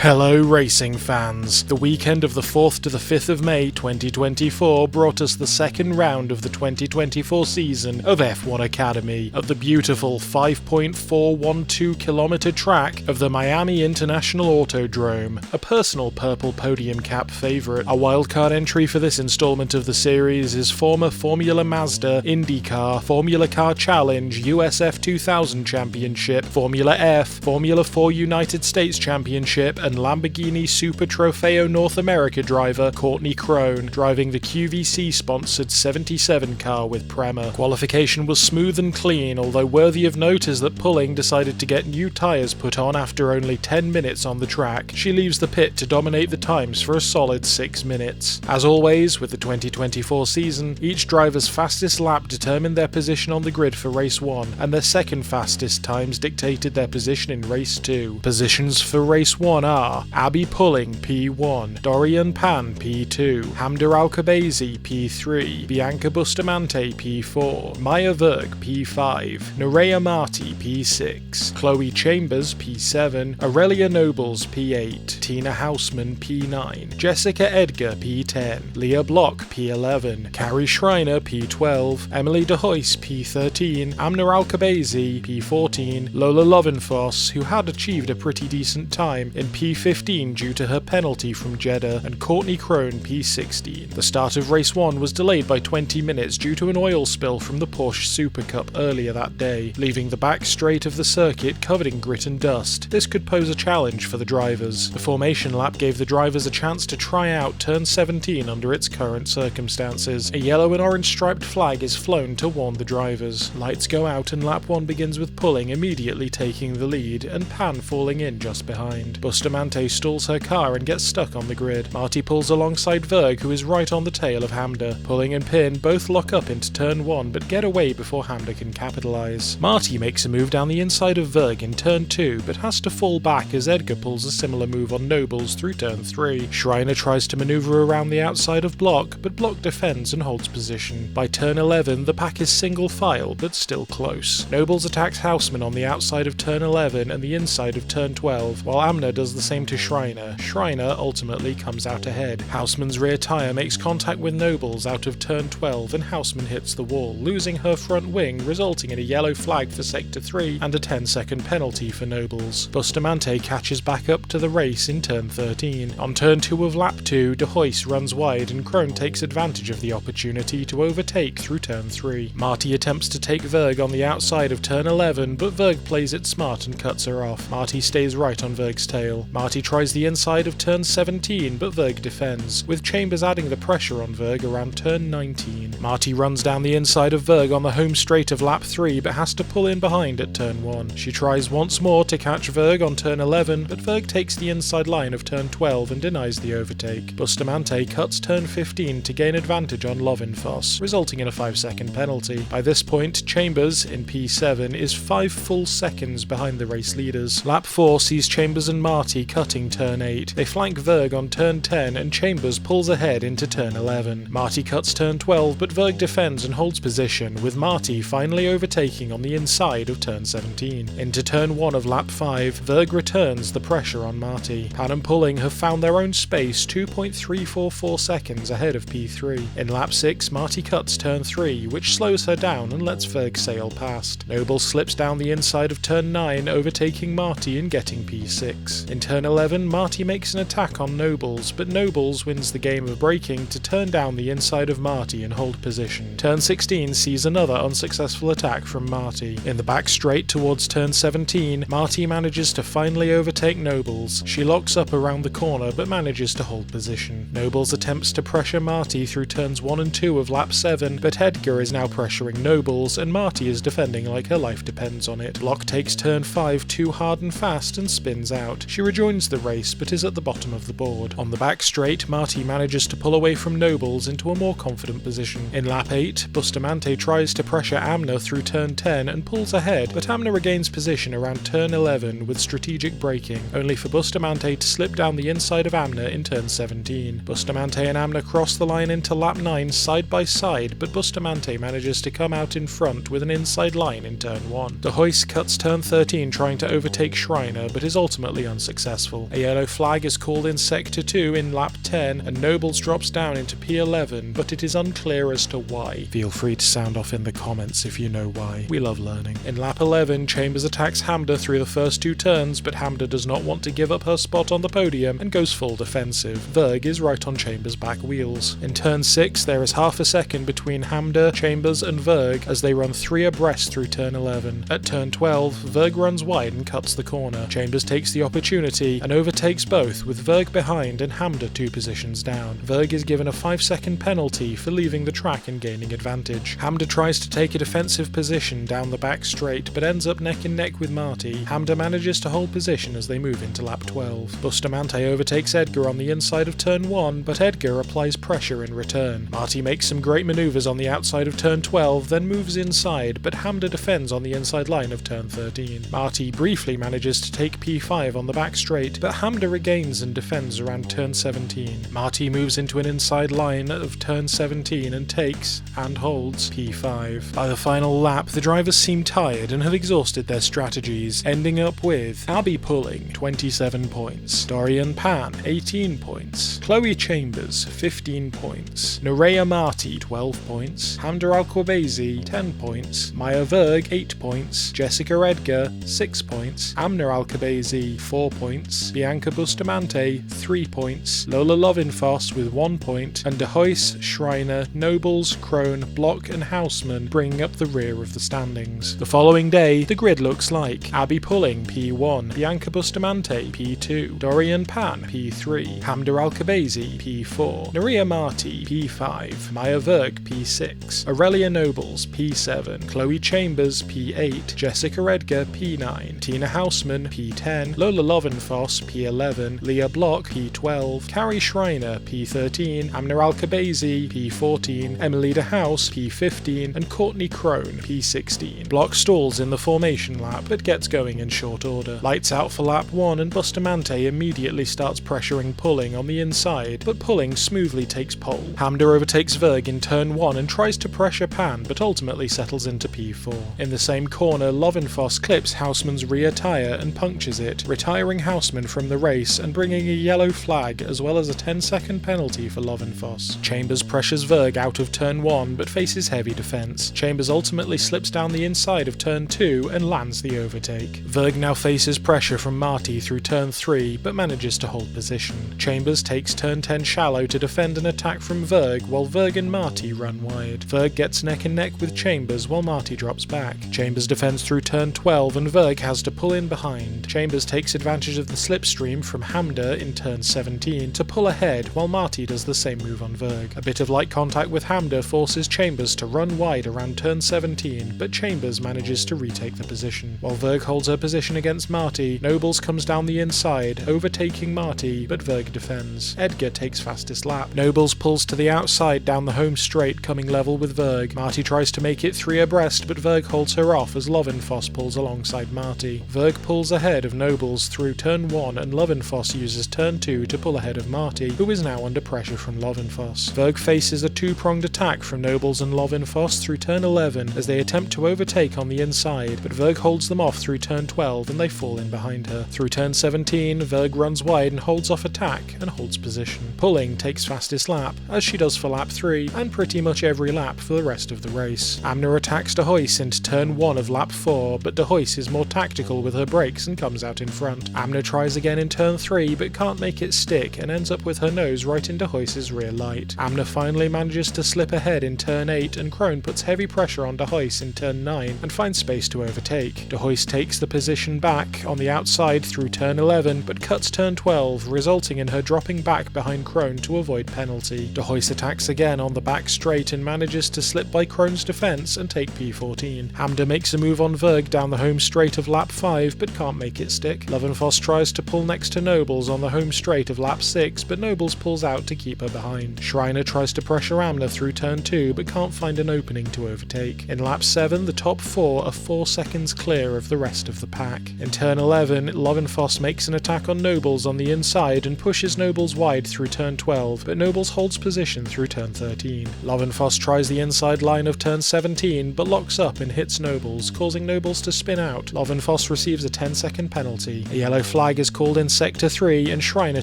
Hello racing fans! The weekend of the 4th to the 5th of May 2024 brought us the second round of the 2024 season of F1 Academy at the beautiful 5.412 kilometer track of the Miami International Autodrome, a personal purple podium cap favourite. A wildcard entry for this installment of the series is former Formula Mazda, IndyCar, Formula Car Challenge, USF 2000 Championship, Formula F, Formula 4 United States Championship and Lamborghini Super Trofeo North America driver Courtney Crone, driving the QVC-sponsored 77 car with Prema. Qualification was smooth and clean, although worthy of note is that Pulling decided to get new tyres put on after only 10 minutes on the track. She leaves the pit to dominate the times for a solid 6 minutes. As always, with the 2024 season, each driver's fastest lap determined their position on the grid for Race 1, and their second fastest times dictated their position in Race 2. Positions for Race 1 are Abby Pulling P1, Dorian Pan P2, Hamda Alkhabaizi P3, Bianca Bustamante P4, Maya Verg P5, Nerea Marti P6, Chloe Chambers P7, Aurelia Nobles P8, Tina Hausman P9, Jessica Edgar P10, Leah Block P11, Carrie Schreiner P12, Emily De Hoyce P13, Amna Alkhabaizi P14, Lola Lovenfoss, who had achieved a pretty decent time, in P15 due to her penalty from Jeddah, and Courtney Crone P16. The start of Race 1 was delayed by 20 minutes due to an oil spill from the Porsche Super Cup earlier that day, leaving the back straight of the circuit covered in grit and dust. This could pose a challenge for the drivers. The formation lap gave the drivers a chance to try out turn 17 under its current circumstances. A yellow and orange striped flag is flown to warn the drivers. Lights go out and lap 1 begins with Pulling immediately taking the lead and Pan falling in just behind. Bustamante stalls her car and gets stuck on the grid. Marti pulls alongside Verg, who is right on the tail of Hamda. Pulling and Pin both lock up into turn 1 but get away before Hamda can capitalise. Marti makes a move down the inside of Verg in turn 2 but has to fall back as Edgar pulls a similar move on Nobles through turn 3. Schreiner tries to manoeuvre around the outside of Block, but Block defends and holds position. By turn 11 the pack is single file but still close. Nobles attacks Hausman on the outside of turn 11 and the inside of turn 12, while Amna does the same to Schreiner. Schreiner ultimately comes out ahead. Hausman's rear tyre makes contact with Nobles out of turn 12 and Hausman hits the wall, losing her front wing, resulting in a yellow flag for sector 3 and a 10-second penalty for Nobles. Bustamante catches back up to the race in turn 13. On turn 2 of lap 2, De Hoyce runs wide and Crone takes advantage of the opportunity to overtake through turn 3. Marti attempts to take Verg on the outside of turn 11, but Verg plays it smart and cuts her off. Marti stays right on Verg's tail. Marti tries the inside of turn 17, but Verg defends, with Chambers adding the pressure on Verg around turn 19. Marti runs down the inside of Verg on the home straight of lap 3, but has to pull in behind at turn 1. She tries once more to catch Verg on turn 11, but Verg takes the inside line of turn 12 and denies the overtake. Bustamante cuts turn 15 to gain advantage on Lovenfoss, resulting in a 5-second penalty. By this point, Chambers, in P7, is 5 full seconds behind the race leaders. Lap 4 sees Chambers and Marti cutting turn 8. They flank Verg on turn 10 and Chambers pulls ahead into turn 11. Marti cuts turn 12 but Verg defends and holds position, with Marti finally overtaking on the inside of turn 17. Into turn 1 of lap 5, Verg returns the pressure on Marti. Pan and Pulling have found their own space 2.344 seconds ahead of P3. In lap 6, Marti cuts turn 3, which slows her down and lets Verg sail past. Noble slips down the inside of turn 9, overtaking Marti and getting P6. In turn 11, Marti makes an attack on Nobles, but Nobles wins the game of braking to turn down the inside of Marti and hold position. Turn 16 sees another unsuccessful attack from Marti. In the back straight towards turn 17, Marti manages to finally overtake Nobles. She locks up around the corner but manages to hold position. Nobles attempts to pressure Marti through turns 1 and 2 of lap 7, but Edgar is now pressuring Nobles and Marti is defending like her life depends on it. Block takes turn 5 too hard and fast and spins out. She rejoins the race but is at the bottom of the board. On the back straight, Marti manages to pull away from Nobles into a more confident position. In lap 8, Bustamante tries to pressure Amna through turn 10 and pulls ahead, but Amna regains position around turn 11 with strategic braking, only for Bustamante to slip down the inside of Amna in turn 17. Bustamante and Amna cross the line into lap 9 side by side, but Bustamante manages to come out in front with an inside line in turn 1. De Hoyce cuts turn 13 trying to overtake Schreiner, but is ultimately unsuccessful. unsuccessful. A yellow flag is called in Sector 2 in lap 10 and Nobles drops down into P11, but it is unclear as to why. Feel free to sound off in the comments if you know why. We love learning. In lap 11, Chambers attacks Hamda through the first 2 turns, but Hamda does not want to give up her spot on the podium and goes full defensive. Verg is right on Chambers' back wheels. In turn 6, there is half a second between Hamda, Chambers and Verg as they run 3 abreast through turn 11. At turn 12, Verg runs wide and cuts the corner. Chambers takes the opportunity and overtakes both, with Verg behind and Hamda 2 positions down. Verg is given a 5-second penalty for leaving the track and gaining advantage. Hamda tries to take a defensive position down the back straight, but ends up neck and neck with Marty. Hamda manages to hold position as they move into lap 12. Bustamante overtakes Edgar on the inside of turn 1, but Edgar applies pressure in return. Marty makes some great maneuvers on the outside of turn 12, then moves inside, but Hamda defends on the inside line of turn 13. Marty briefly manages to take P5 on the back straight, but Hamda regains and defends around turn 17. Marty moves into an inside line of turn 17 and takes, and holds, P5. By the final lap, the drivers seem tired and have exhausted their strategies, ending up with Abby pulling 27 points, Dorian Pan 18 points, Chloe Chambers 15 points, Nerea Marty 12 points, Hamda Alquabazi 10 points, Maya Verg 8 points, Jessica Edgar 6 points, Amna Alquabazi 4 points, Bianca Bustamante 3 points, Lola Lovinfoss with 1 point, and De Huys, Schreiner, Nobles, Krone, Block and Houseman bringing up the rear of the standings. The following day, the grid looks like Abby Pulling P1, Bianca Bustamante P2, Dorian Pan P3, Hamda Alquabazi P4, Nerea Marty P5, Maya Verg P6, Aurelia Nobles P7, Chloe Chambers P8, Jessica Edgar P9, Tina Houseman P10, Lola Lovinfoss P11, Leah Block P12, Carrie Schreiner P13, Amna Alquabazi P14, Emily De House P15, and Courtney Krone P16. Block stalls in the formation lap, but gets going in short order. Lights out for lap 1 and Bustamante immediately starts pressuring Pulling on the inside, but Pulling smoothly takes pole. Hamda overtakes Verg in turn 1 and tries to pressure Pan, but ultimately settles into P4. In the same corner, Lovinfoss clips Houseman's rear tyre and punctures it, retiring Houseman from the race and bringing a yellow flag as well as a 10-second penalty for Lovinfoss. Chambers pressures Verg out of turn 1 but faces heavy defence. Chambers ultimately slips down the inside of turn 2 and lands the overtake. Verg now faces pressure from Marty through turn 3 but manages to hold position. Chambers takes turn 10 shallow to defend an attack from Verg while Verg and Marty run wide. Verg gets neck and neck with Chambers while Marty drops back. Chambers defends through turn 12 and Verg has to pull in behind. Chambers takes advantage of the slipstream from Hamda in turn 17 to pull ahead while Marty does the same move on Verg. A bit of light contact with Hamda forces Chambers to run wide around turn 17, but Chambers manages to retake the position. While Verg holds her position against Marty, Nobles comes down the inside, overtaking Marty, but Verg defends. Edgar takes fastest lap. Nobles pulls to the outside down the home straight, coming level with Verg. Marty tries to make it 3 abreast, but Verg holds her off as Lovinfoss pulls alongside Marty. Verg pulls ahead of Nobles through turn 1 and Lovinfoss uses turn 2 to pull ahead of Marty, who is now under pressure from Lovinfoss. Verg faces a 2-pronged attack from Nobles and Lovinfoss through turn 11 as they attempt to overtake on the inside, but Verg holds them off through turn 12 and they fall in behind her. Through turn 17, Verg runs wide and holds off attack and holds position. Pulling takes fastest lap, as she does for lap 3 and pretty much every lap for the rest of the race. Amna attacks De Huys into turn 1 of lap 4, but De Huys is more tactical with her brakes and comes out in front. Amna tries again in turn 3 but can't make it stick and ends up with her nose right in De Huys' rear light. Amna finally manages to slip ahead in turn 8 and Krone puts heavy pressure on De Huys in turn 9 and finds space to overtake. De Huys takes the position back on the outside through turn 11 but cuts turn 12, resulting in her dropping back behind Krone to avoid penalty. De Huys attacks again on the back straight and manages to slip by Krone's defence and take P14. Hamda makes a move on Verg down the home straight of lap 5 but can't make it stick. Lovinfoss tries to pull next to Nobles on the home straight of lap 6 but Nobles pulls out to keep her behind. Schreiner tries to pressure Amna through turn 2 but can't find an opening to overtake. In lap 7 the top 4 are 4 seconds clear of the rest of the pack. In turn 11 Lovinfoss makes an attack on Nobles on the inside and pushes Nobles wide through turn 12 but Nobles holds position through turn 13. Lovinfoss tries the inside line of turn 17 but locks up and hits Nobles, causing Nobles to spin out. Lovinfoss receives a 10-second penalty. A yellow flag is called in Sector 3 and Schreiner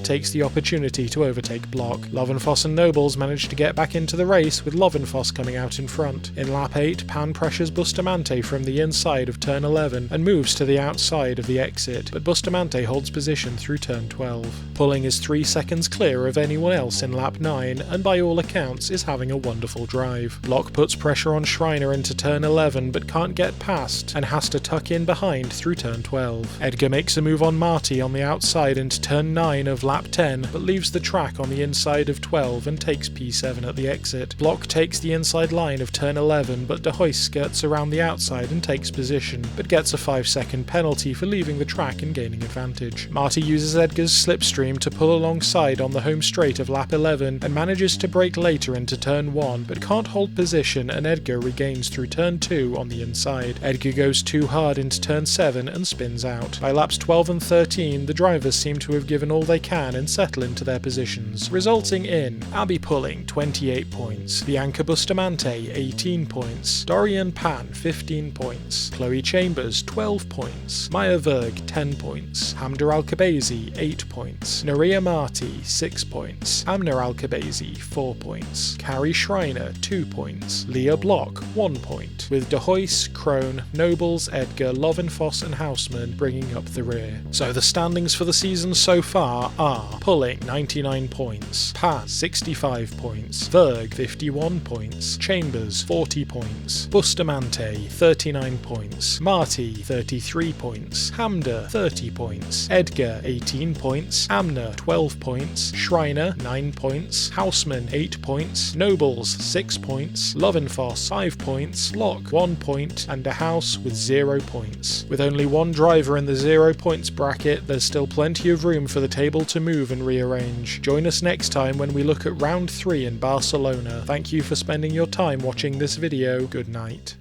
takes the opportunity to overtake Block. Lovenfoss and Nobles manage to get back into the race, with Lovenfoss coming out in front. In lap 8, Pan pressures Bustamante from the inside of turn 11 and moves to the outside of the exit, but Bustamante holds position through turn 12. Pulling is 3 seconds clear of anyone else in lap 9 and by all accounts is having a wonderful drive. Block puts pressure on Schreiner into turn 11 but can't get past and has to tuck in behind through turn 12. Edgar makes a move on Marty on the outside into turn 9 of lap 10 but leaves the track on the inside of 12 and takes P7 at the exit. Block takes the inside line of turn 11 but De Hoyst skirts around the outside and takes position, but gets a 5-second penalty for leaving the track and gaining advantage. Marty uses Edgar's slipstream to pull alongside on the home straight of lap 11 and manages to brake later into turn 1 but can't hold position, and Edgar regains through turn 2 on the inside. Edgar goes too hard into turn 7 and spins out. By laps 12 and 13 the drivers seem to have given all they can and settle into their positions, resulting in Abby Pulling 28 points, Bianca Bustamante 18 points, Dorian Pan 15 points, Chloe Chambers 12 points, Maya Verg 10 points, Hamda Alkabezi 8 points, Naria Marti 6 points, Amna Alkabezi 4 points, Carrie Schreiner 2 points, Leah Block 1 point, with De Hoyst, Krohn, Nobles, Edgar, Lovenfoss and Houseman bringing up the rear. So the standings for the season so far are: Pulling 99 points, Pan 65 points, Verg 51 points, Chambers 40 points, Bustamante 39 points, Marty 33 points, Hamda 30 points, Edgar 18 points, Amna 12 points, Schreiner 9 points, Houseman 8 points, Nobles 6 points, Lovenfoss 5 points, Block 1 point, and De House with 0 points. With only one driver in the 0 points bracket, there's still plenty of room for the table to move and rearrange. Join us next time when we look at round 3 in Barcelona. Thank you for spending your time watching this video. Good night.